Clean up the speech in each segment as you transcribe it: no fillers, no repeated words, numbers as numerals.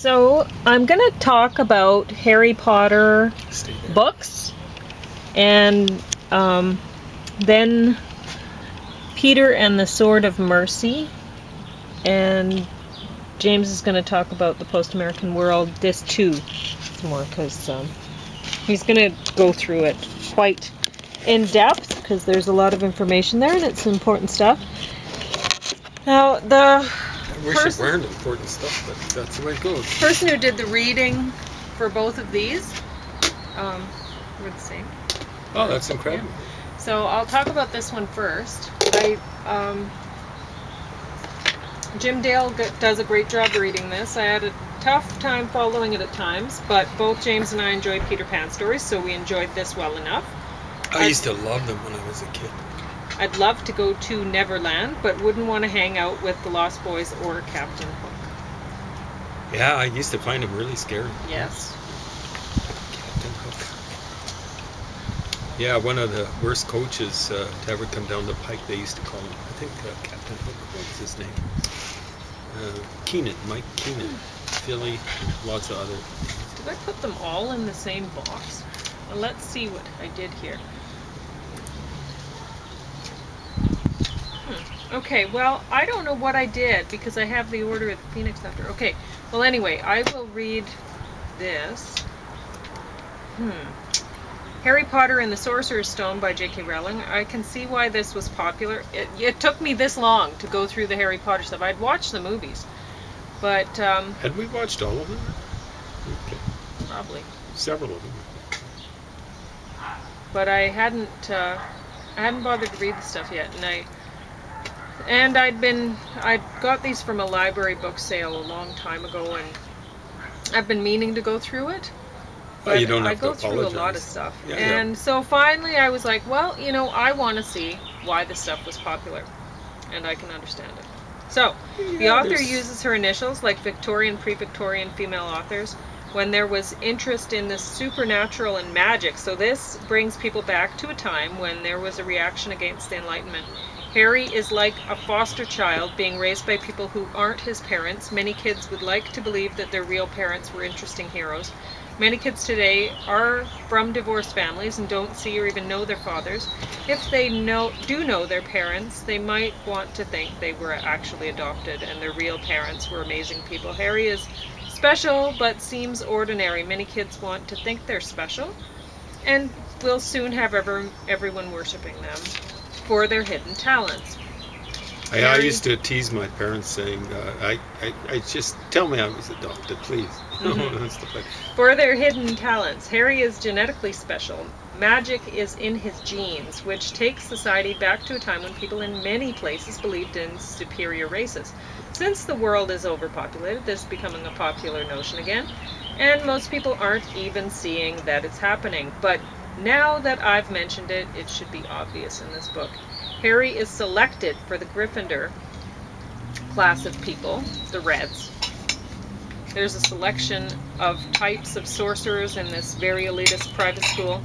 So I'm going to talk about Harry Potter books, and then Peter and the Sword of Mercy, and James is going to talk about the Post-American World, Disc 2, more, because he's going to go through it quite in depth, because there's a lot of information there, and it's important stuff. Now, I wish it weren't important stuff, but that's the way it goes. The person who did the reading for both of these were the same. Oh, that's incredible. Yeah. So I'll talk about this one first. Jim Dale does a great job reading this. I had a tough time following it at times, but both James and I enjoyed Peter Pan stories, so we enjoyed this well enough. I used to love them when I was a kid. I'd love to go to Neverland, but wouldn't want to hang out with the Lost Boys or Captain Hook. Yeah, I used to find them really scary. Yes. Captain Hook. Yeah, one of the worst coaches to ever come down the pike, they used to call him, I think Captain Hook, what was his name? Keenan, Mike Keenan. Philly, lots of other. Did I put them all in the same box? Well, let's see what I did here. Okay, well, I don't know what I did because I have the Order of the Phoenix after. Okay, well, anyway, I will read this. Harry Potter and the Sorcerer's Stone by J.K. Rowling. I can see why this was popular. It took me this long to go through the Harry Potter stuff. I'd watched the movies, but... Had we watched all of them? Okay. Probably. Several of them. But I hadn't bothered to read the stuff yet, and I'd got these from a library book sale a long time ago, and I've been meaning to go through it. But you don't have to apologize. I go through a lot of stuff. Yeah, So finally I was like, well, I want to see why this stuff was popular, and I can understand it. So, the author uses her initials, like Victorian, pre-Victorian female authors, when there was interest in the supernatural and magic. So this brings people back to a time when there was a reaction against the Enlightenment. Harry is like a foster child being raised by people who aren't his parents. Many kids would like to believe that their real parents were interesting heroes. Many kids today are from divorced families and don't see or even know their fathers. If they do know their parents, they might want to think they were actually adopted and their real parents were amazing people. Harry is special but seems ordinary. Many kids want to think they're special and will soon have everyone worshiping them for their hidden talents. I used to tease my parents saying, I just tell me I was adopted, please. For their hidden talents. Harry is genetically special. Magic is in his genes, which takes society back to a time when people in many places believed in superior races. Since the world is overpopulated, this is becoming a popular notion again, and most people aren't even seeing that it's happening. But now that I've mentioned it, it should be obvious in this book. Harry is selected for the Gryffindor class of people, the Reds. There's a selection of types of sorcerers in this very elitist private school.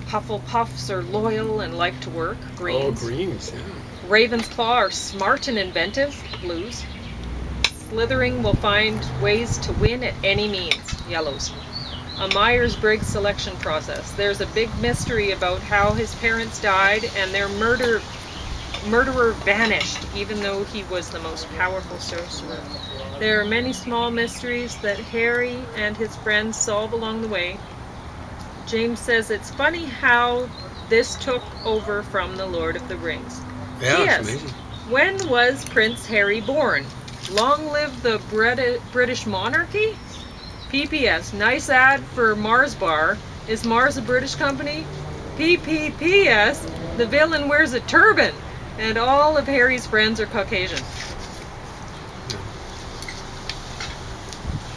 Hufflepuffs are loyal and like to work, Greens. Oh, Greens, yeah. Ravensclaw are smart and inventive, Blues. Slytherin will find ways to win at any means, Yellows. A Myers-Briggs selection process. There's a big mystery about how his parents died and their murderer vanished, even though he was the most powerful sorcerer. There are many small mysteries that Harry and his friends solve along the way. James says it's funny how this took over from The Lord of the Rings. Yeah, Yes. it's amazing. When was Prince Harry born? Long live the British monarchy? PPS, nice ad for Mars Bar. Is Mars a British company? PPPS, the villain wears a turban, and all of Harry's friends are Caucasian.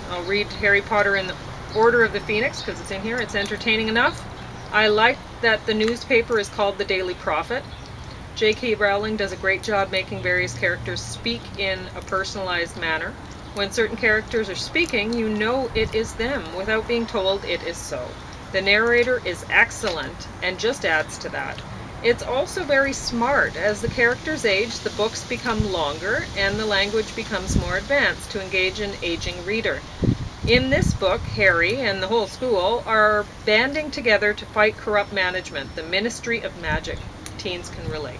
I'll read Harry Potter in the Order of the Phoenix because it's in here. It's entertaining enough. I like that the newspaper is called the Daily Prophet. J.K. Rowling does a great job making various characters speak in a personalized manner. When certain characters are speaking, you know it is them without being told it is so. The narrator is excellent and just adds to that. It's also very smart. As the characters age, the books become longer and the language becomes more advanced to engage an aging reader. In this book, Harry and the whole school are banding together to fight corrupt management, the Ministry of Magic. Teens can relate.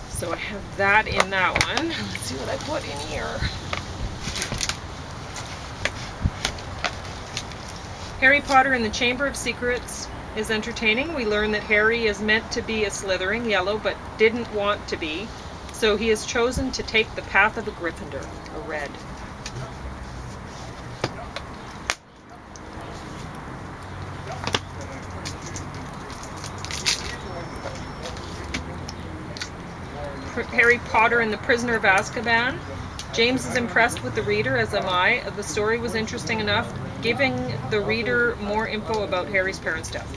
So I have that in that one. Let's see what I put in here. Harry Potter and the Chamber of Secrets is entertaining. We learn that Harry is meant to be a Slytherin, yellow, but didn't want to be. So he has chosen to take the path of a Gryffindor, a red. Harry Potter and the Prisoner of Azkaban. James is impressed with the reader, as am I. The story was interesting enough, giving the reader more info about Harry's parents' death.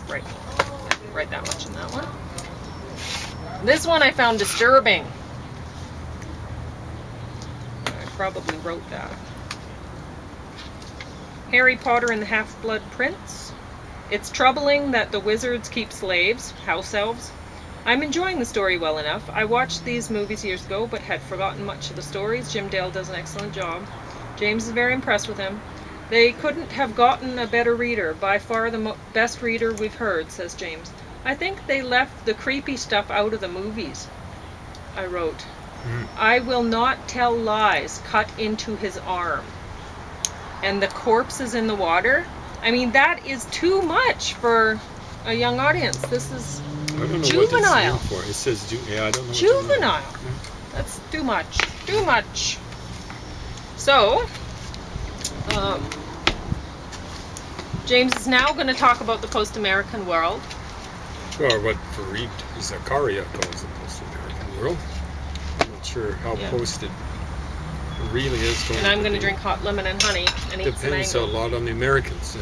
Right. I didn't write that much in that one. This one I found disturbing. I probably wrote that. Harry Potter and the Half-Blood Prince. It's troubling that the wizards keep slaves, house elves. I'm enjoying the story well enough. I watched these movies years ago, but had forgotten much of the stories. Jim Dale does an excellent job. James is very impressed with him. They couldn't have gotten a better reader. By far the best reader we've heard, says James. I think they left the creepy stuff out of the movies. I wrote, I will not tell lies cut into his arm. And the corpse is in the water. I mean, that is too much for a young audience. This is I don't know juvenile. what it's for. It says I don't know. Juvenile. That's too much. Too much. So, James is now going to talk about the post-American world. Or what Fareed Zakaria calls the post-American world. I'm not sure how post it really is going. And I'm going to drink hot lemon and honey and eat some Depends mango. a lot on the Americans.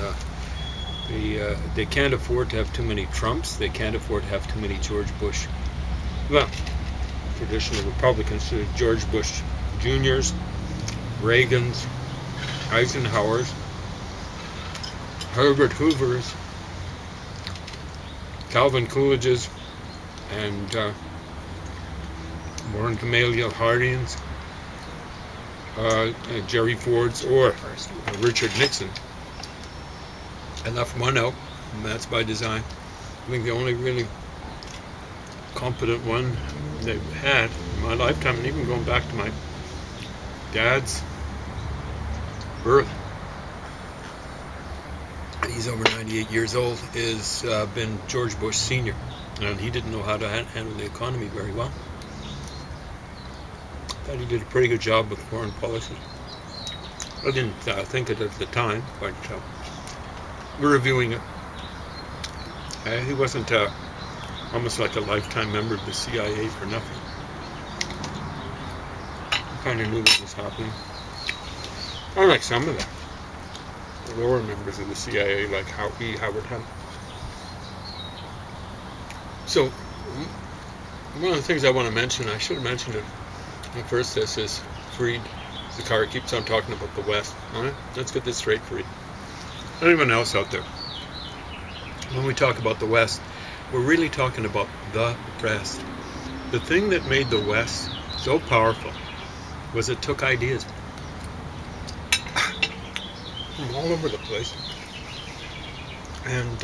They can't afford to have too many Trumps. They can't afford to have too many George Bush. Well, traditional Republicans, George Bush Juniors, Reagans, Eisenhowers, Herbert Hoovers, Calvin Coolidge's, and Warren Gamaliel Hardings, Jerry Ford's, or Richard Nixon. I left one out, and that's by design. I think the only really competent one they've had in my lifetime, and even going back to my dad's birth, he's over 98 years old, is been George Bush Sr., and he didn't know how to handle the economy very well. I thought he did a pretty good job with foreign policy. I didn't think it at the time, but we're reviewing it. He wasn't almost like a lifetime member of the CIA for nothing. I kind of knew what was happening. Unlike some of the lower members of the CIA, like Howard Hunt. So, one of the things I want to mention, I should have mentioned it at first, this is Fareed Zakaria keeps on talking about the West. All right, let's get this straight, Fareed. Anyone else out there? When we talk about the West, we're really talking about the West. The thing that made the West so powerful was it took ideas from all over the place and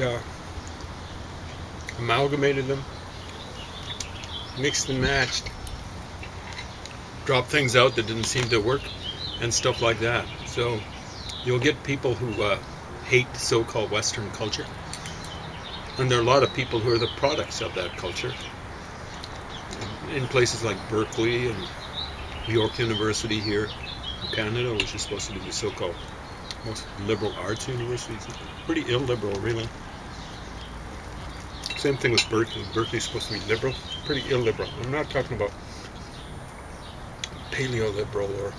amalgamated them, mixed and matched, dropped things out that didn't seem to work, and stuff like that. So you'll get people who hate so-called Western culture, and there are a lot of people who are the products of that culture in places like Berkeley and York University here in Canada, which is supposed to be the so-called most liberal arts university. It's pretty illiberal, really. Same thing with Berkeley. Berkeley's supposed to be liberal, pretty illiberal. I'm not talking about paleo-liberal or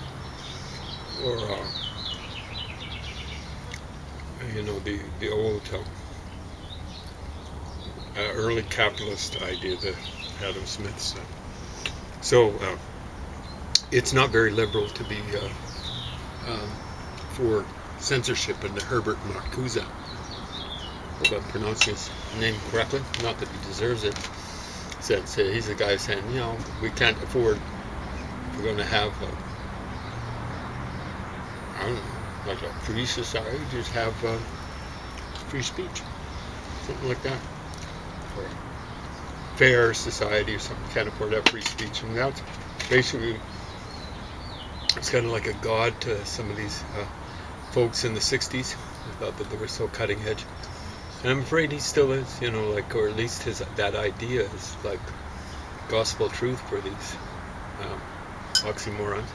the old early capitalist idea that Adam Smith said. So it's not very liberal to be for censorship in the Herbert Marcuse. Hope I'm pronouncing his name correctly. Not that he deserves it. He's the guy saying, we can't afford, if we're going to have I don't know, like a free society, just have free speech, something like that, or a fair society or something. Can't afford to have free speech, and that's basically it's kind of like a god to some of these folks in the '60s who thought that they were so cutting edge. And I'm afraid he still is, you know, like, or at least that idea is like gospel truth for these oxymorons.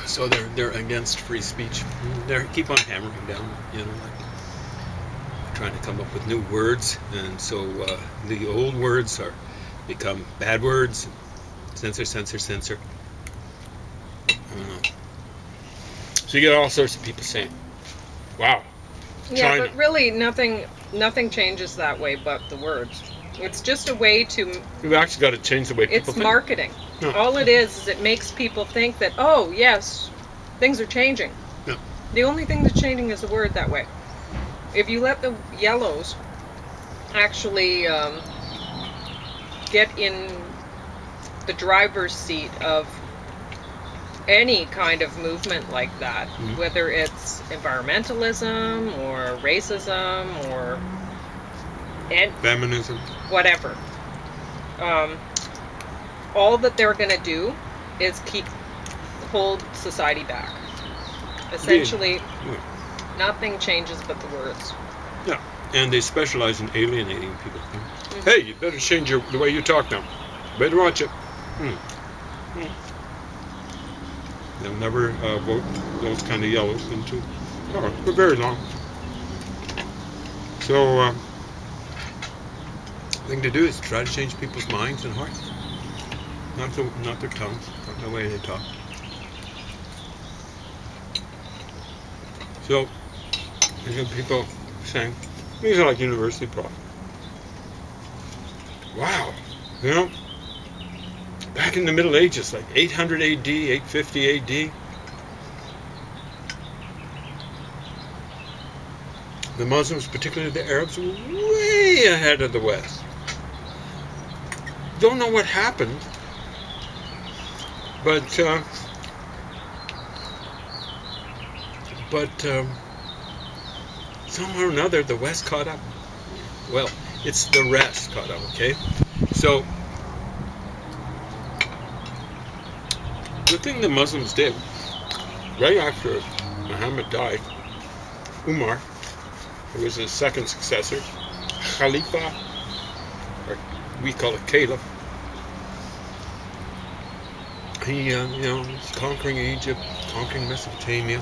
So they're against free speech. They keep on hammering down, you know, like trying to come up with new words, and so the old words become bad words. Censor, censor, censor. I don't know. So you get all sorts of people saying, "Wow, Yeah, China." but really nothing changes that way but the words. It's just a way to. We've actually got to change the way people It's think. marketing. No. All it is it makes people think that, oh yes, things are changing. No. The only thing that's changing is the word that way. If you let the yellows actually get in the driver's seat of any kind of movement like that, whether it's environmentalism or racism or Feminism, whatever, all that they're going to do is hold society back. Essentially, nothing changes but the words. Yeah, and they specialize in alienating people. Hey, you better change the way you talk now. Better watch it. They'll never vote those kind of yellows into power for very long. So, the thing to do is try to change people's minds and hearts, not their tongues, not the way they talk. So, you get people saying, these are like university profs. Wow, you know, back in the Middle Ages, like 800 AD, 850 AD, the Muslims, particularly the Arabs, were way ahead of the West. Don't know what happened, but somehow or another the West caught up. Well, it's the rest caught up, okay? So, the thing the Muslims did, right after Muhammad died, Umar, who was his second successor, Khalifa, or we call it Caliph, he, was conquering Egypt, conquering Mesopotamia.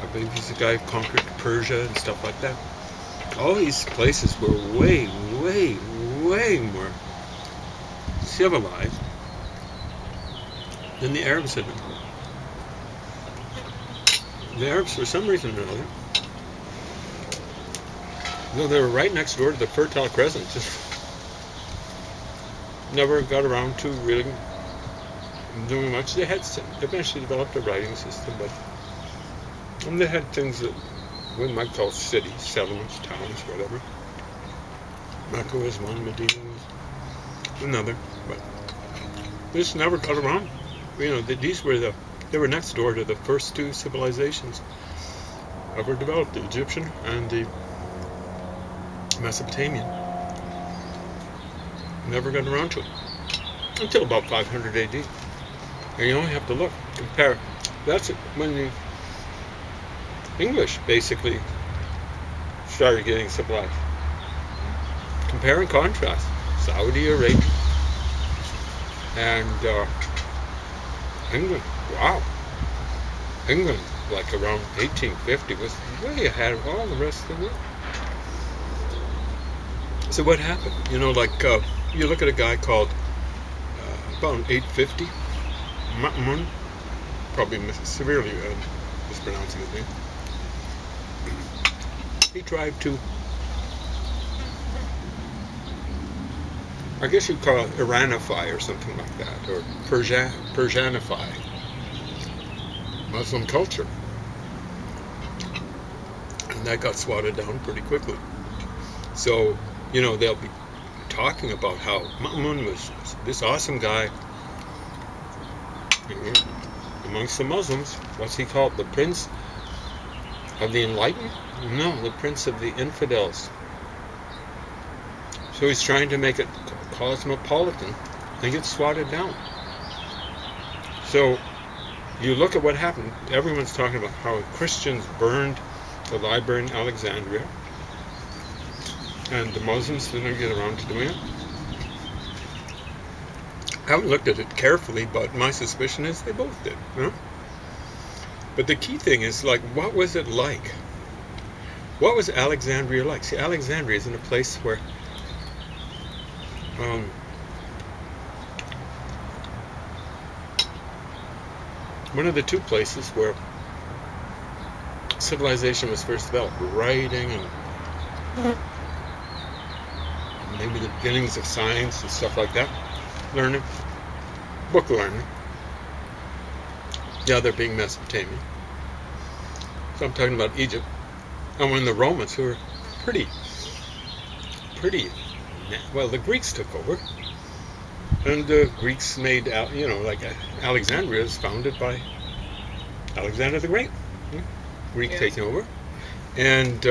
I believe he's the guy who conquered Persia and stuff like that. All these places were way, way, way more civilized than the Arabs had been. The Arabs, for some reason or another, though they were right next door to the Fertile Crescent, just never got around to really doing much. They had eventually developed a writing system, but they had things that we might call cities, settlements, towns, whatever. Mecca was one, Medina was another, but they just never got around. You know, they were next door to the first two civilizations ever developed, the Egyptian and the Mesopotamian. Never got around to it until about 500 AD. And you only have to look, compare. That's when the English basically started getting civilized. Compare and contrast Saudi Arabia and England. Wow. England, like around 1850, was way ahead of all the rest of the world. So what happened? You know, like you look at a guy called about 850, Ma'mun, probably severely mispronouncing his name. He tried to, I guess you'd call it Iranify or something like that, or Persianify Muslim culture. And that got swatted down pretty quickly. So, you know, they'll be talking about how Ma'mun was this awesome guy, you know, amongst the Muslims, what's he called? The Prince of the Enlightened? No, the Prince of the Infidels. So he's trying to make it cosmopolitan and gets swatted down. So you look at what happened. Everyone's talking about how Christians burned the library in Alexandria, and the Muslims didn't get around to doing it. I haven't looked at it carefully, but my suspicion is they both did. Huh? But the key thing is, like, what was it like? What was Alexandria like? See, Alexandria is in a place where one of the two places where civilization was first developed, writing and maybe the beginnings of science and stuff like that, learning, book learning. The other being Mesopotamia. So I'm talking about Egypt. And when the Romans, who were pretty, well, the Greeks took over. And the Greeks made, like Alexandria is founded by Alexander the Great. Greek taking over. And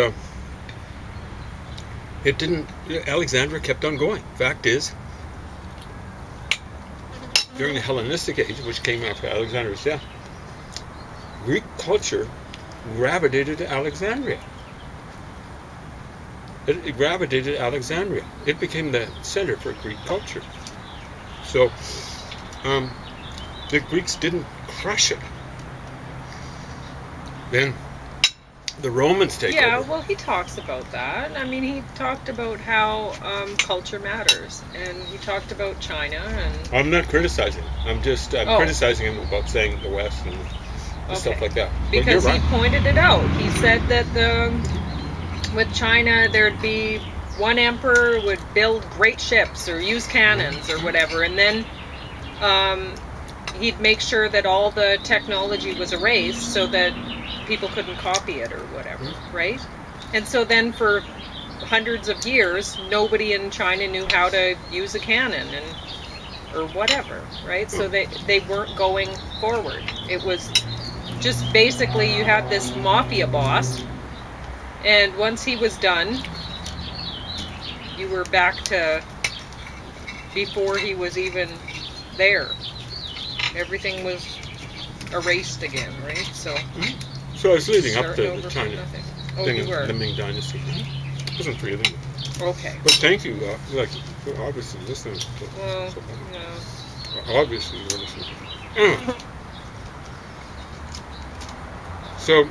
Alexandria kept on going. Fact is, during the Hellenistic age, which came after Alexander's death, Greek culture gravitated to Alexandria. It gravitated to Alexandria. It became the center for Greek culture. So the Greeks didn't crush it. Then the Romans take over. Yeah, well, he talks about that. I mean, he talked about how culture matters, and he talked about China. And I'm not criticizing. I'm criticizing him about saying the West and stuff like that. Because he pointed it out. He said that with China, there'd be one emperor would build great ships or use cannons or whatever, and then he'd make sure that all the technology was erased so that people couldn't copy it or whatever, right? And so then for hundreds of years, nobody in China knew how to use a cannon or whatever, right? So they weren't going forward. It was just basically you had this mafia boss, and once he was done, you were back to before he was even there. Everything was erased again, right? So I was leading up to the China thing you were. The Ming Dynasty. I wasn't forgetting. Okay. But thank you, for obviously listening. Well, no. Obviously you're listening. So.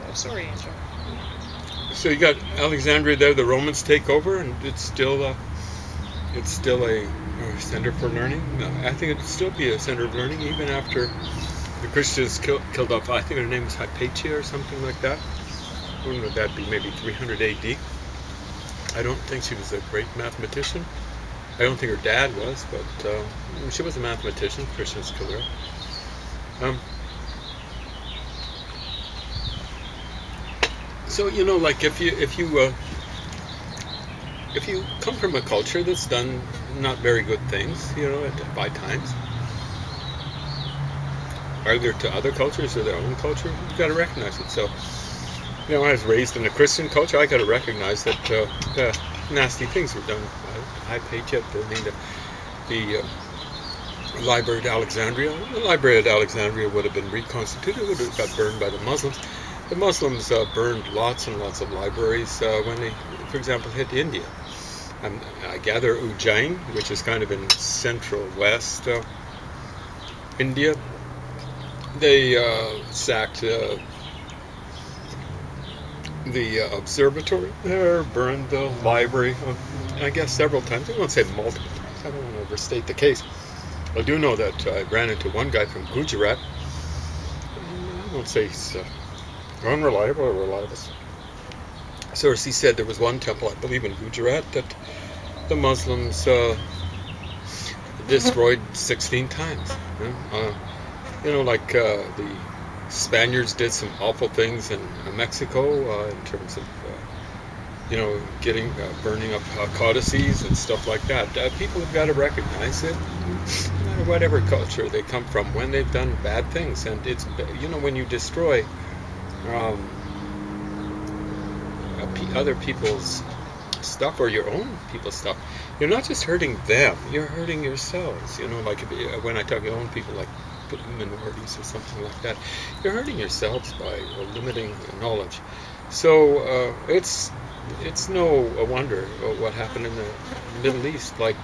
Oh, sorry, Angel. So you got Alexandria there. The Romans take over, and it's still a center for learning. I think it'd still be a center of learning even after the Christians killed off. I think her name was Hypatia or something like that. When would that be? Maybe 300 A.D. I don't think she was a great mathematician. I don't think her dad was, but she was a mathematician. Christians killed her. So like if you come from a culture that's done not very good things, by times, either to other cultures or their own culture, you've got to recognize it. So, I was raised in a Christian culture. I got to recognize that nasty things were done. Hypatia, the library at Alexandria. The library at Alexandria would have been reconstituted. Would have got burned by the Muslims. The Muslims burned lots and lots of libraries when they, for example, hit India. I gather Ujjain, which is kind of in central west India, they sacked the observatory there, burned the library, I guess several times. I won't say multiple times. I don't want to overstate the case. I do know that I ran into one guy from Gujarat. I won't say he's unreliable or reliable. So as he said, there was one temple, I believe in Gujarat, that the Muslims destroyed 16 times. The Spaniards did some awful things in Mexico in terms of, burning up codices and stuff like that. People have got to recognize it. or whatever culture they come from, when they've done bad things. And it's, when you destroy um, other people's stuff or your own people's stuff, you're not just hurting them, you're hurting yourselves. Like when I talk your own people, like minorities or something like that, you're hurting yourselves by limiting knowledge. So it's no wonder what happened in the Middle East, like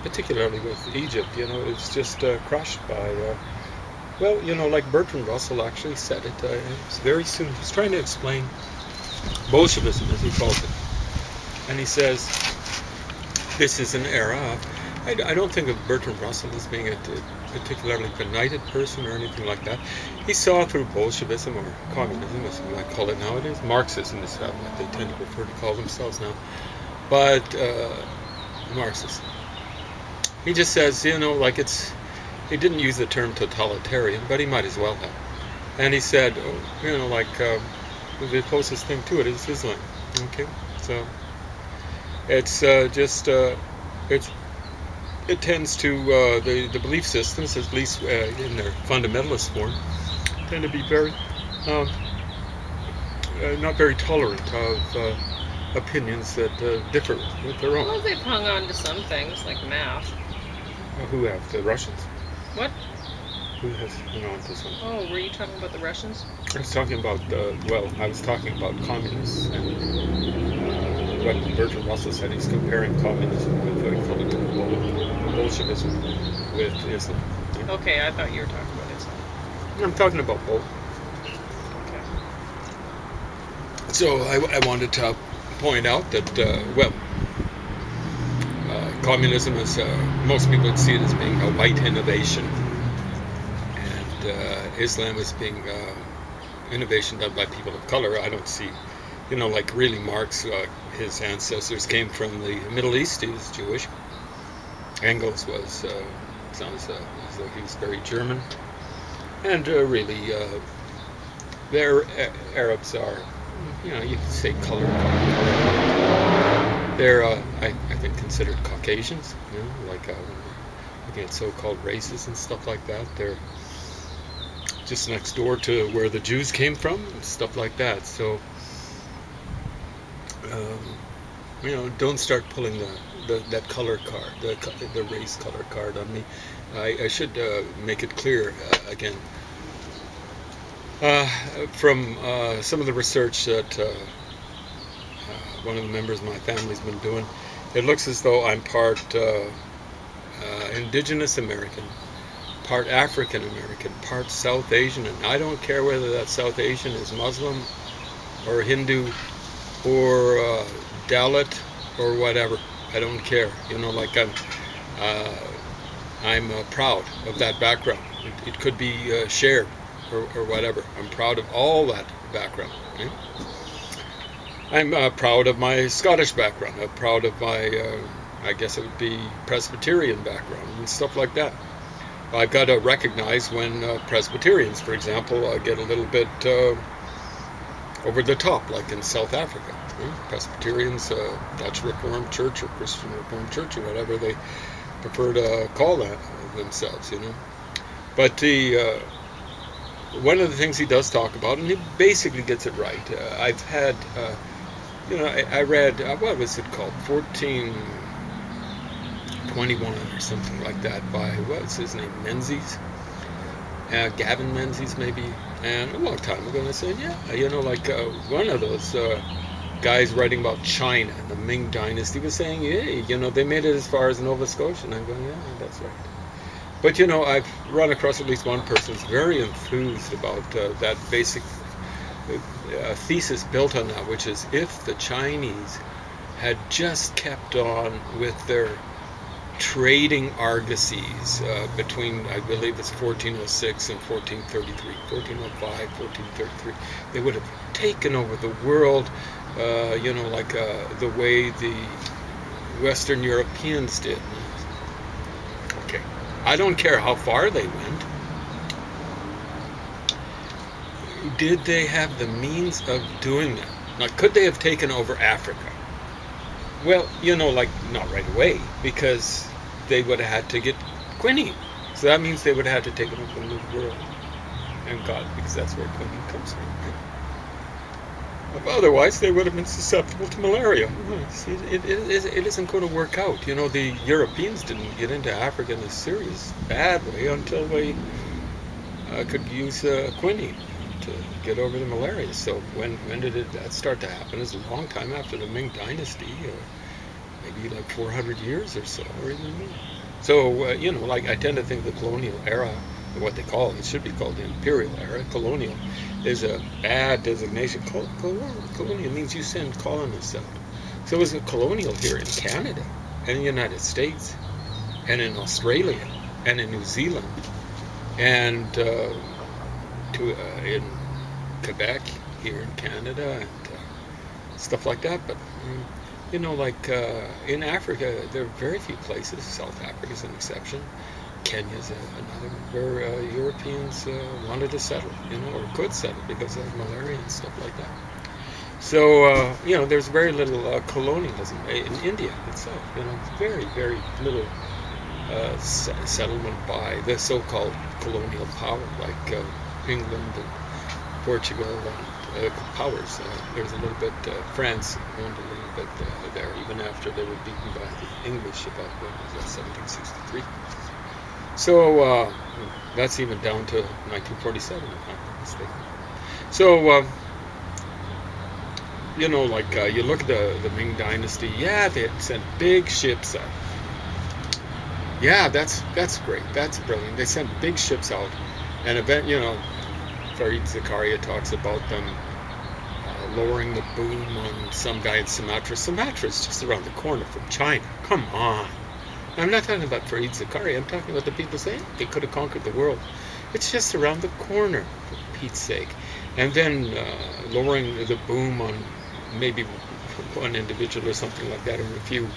particularly with Egypt. It's just crushed by like Bertrand Russell actually said it. It's very soon. He's trying to explain Bolshevism, as he calls it, and he says this is an era of. I don't think of Bertrand Russell as being a particularly benighted person or anything like that. He saw through Bolshevism, or communism, as we might call it nowadays. Marxism is what they tend to prefer to call themselves now. But Marxist. He just says, he didn't use the term totalitarian, but he might as well have. And he said, the closest thing to it is Islam. Okay, so it's it tends to the belief systems, at least in their fundamentalist form, tend to be very not very tolerant of opinions that differ with their own. Well, they've hung on to some things like math. Who have? The Russians? What? Who has hung on to something? Oh, were you talking about the Russians? I was talking about I was talking about communists and what Bertrand Russell said. He's comparing communism with Bolshevism with Islam. Yeah. Okay, I thought you were talking about Islam. I'm talking about both. Okay. So I wanted to point out that communism is most people would see it as being a white innovation, and Islam as being innovation done by people of color. I don't see, like really Marx, his ancestors came from the Middle East. He was Jewish. Engels was sounds as though he was very German, and really their Arabs are, you could say color. They're I think considered Caucasians, like looking at so-called races and stuff like that. They're just next door to where the Jews came from and stuff like that. So don't start pulling that color card, the race color card on me. I should make it clear again. From some of the research that one of the members of my family's been doing, it looks as though I'm part indigenous American, part African American, part South Asian, and I don't care whether that South Asian is Muslim or Hindu or Dalit or whatever. I don't care. I'm proud of that background. It could be shared or whatever. I'm proud of all that background. Okay? I'm proud of my Scottish background. I'm proud of my, I guess it would be Presbyterian background and stuff like that. I've got to recognize when Presbyterians, for example, get a little bit over the top, like in South Africa. Presbyterians, Dutch Reformed Church or Christian Reformed Church or whatever they prefer to call that themselves, But one of the things he does talk about, and he basically gets it right. I've had, I read, what was it called? 1421 or something like that by, what's his name, Menzies? Gavin Menzies maybe, and a long time ago, and I said, one of those guys writing about China and the Ming Dynasty was saying, hey, they made it as far as Nova Scotia, and I'm going, yeah, that's right. But I've run across at least one person who's very enthused about that basic thesis built on that, which is if the Chinese had just kept on with their trading argosies between, I believe it's 1406 and 1433, 1405, 1433, they would have taken over the world, the way the Western Europeans did. Okay. I don't care how far they went. Did they have the means of doing that? Now, could they have taken over Africa? Well, not right away, because they would have had to get quinine. So that means they would have had to take them from the New World and got it, because that's where quinine comes from. Otherwise, they would have been susceptible to malaria. See, it isn't going to work out. You know, the Europeans didn't get into Africa in a serious, bad way until they could use quinine to get over the malaria. So when did that start to happen? It's a long time after the Ming Dynasty, maybe like 400 years or so, or even more. So, you know, like I tend to think the colonial era, what they call it should be called the imperial era. Colonial is a bad designation. Colonial means you send colonists out. So it was a colonial here in Canada and the United States and in Australia and in New Zealand and in Quebec here in Canada and stuff like that. But you know, like in Africa, there are very few places. South Africa is an exception. Kenya's another one where Europeans wanted to settle, you know, or could settle because of malaria and stuff like that. So, you know, there's very little colonialism in India itself. You know, very, very little settlement by the so-called colonial power, like England and Portugal and powers. There's a little bit, France owned a little bit there, even after they were beaten by the English about, when was that, 1763. So that's even down to 1947, if I'm not mistaken. So, you know, like you look at the Ming Dynasty, yeah, they had sent big ships out. Yeah, that's great. That's brilliant. They sent big ships out. And you know, Farid Zakaria talks about them lowering the boom on some guy in Sumatra. Sumatra's just around the corner from China. Come on. I'm not talking about Farid Zakaria. I'm talking about the people saying they could have conquered the world. It's just around the corner, for Pete's sake. And then lowering the boom on maybe one individual or something like that, or a few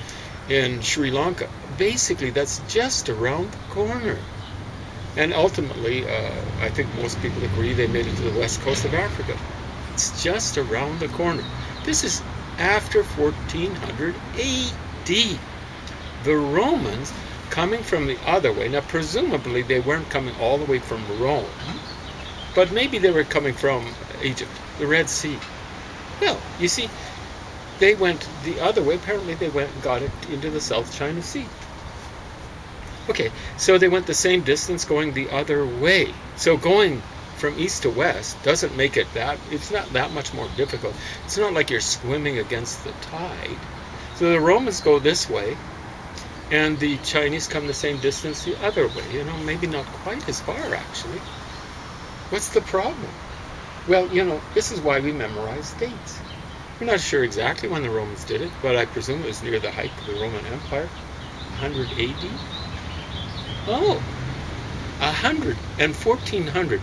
in Sri Lanka. Basically, that's just around the corner. And ultimately, I think most people agree they made it to the west coast of Africa. It's just around the corner. This is after 1400 AD. The Romans coming from the other way. Now, presumably, they weren't coming all the way from Rome, but maybe they were coming from Egypt, the Red Sea. Well, you see, they went the other way. Apparently, they went and got it into the South China Sea. Okay, so they went the same distance going the other way. So going from east to west doesn't make it it's not that much more difficult. It's not like you're swimming against the tide. So the Romans go this way, and the Chinese come the same distance the other way. You know, maybe not quite as far, actually. What's the problem? Well, you know, this is why we memorize dates. We're not sure exactly when the Romans did it, but I presume it was near the height of the Roman Empire, 100 AD. Oh, 100 and 1400.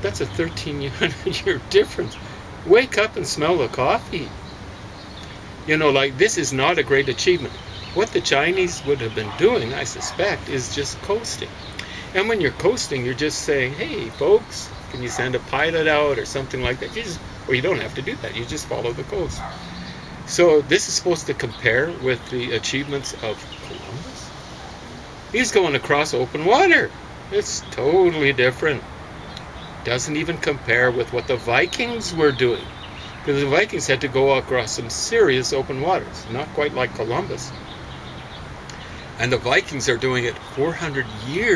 That's a 1300-year difference. Wake up and smell the coffee. You know, like, this is not a great achievement. What the Chinese would have been doing, I suspect, is just coasting. And when you're coasting, you're just saying, hey, folks, can you send a pilot out or something like that? Well, you don't have to do that. You just follow the coast. So this is supposed to compare with the achievements of Columbus. He's going across open water. It's totally different. Doesn't even compare with what the Vikings were doing. Because the Vikings had to go across some serious open waters. Not quite like Columbus. And the Vikings are doing it 400 years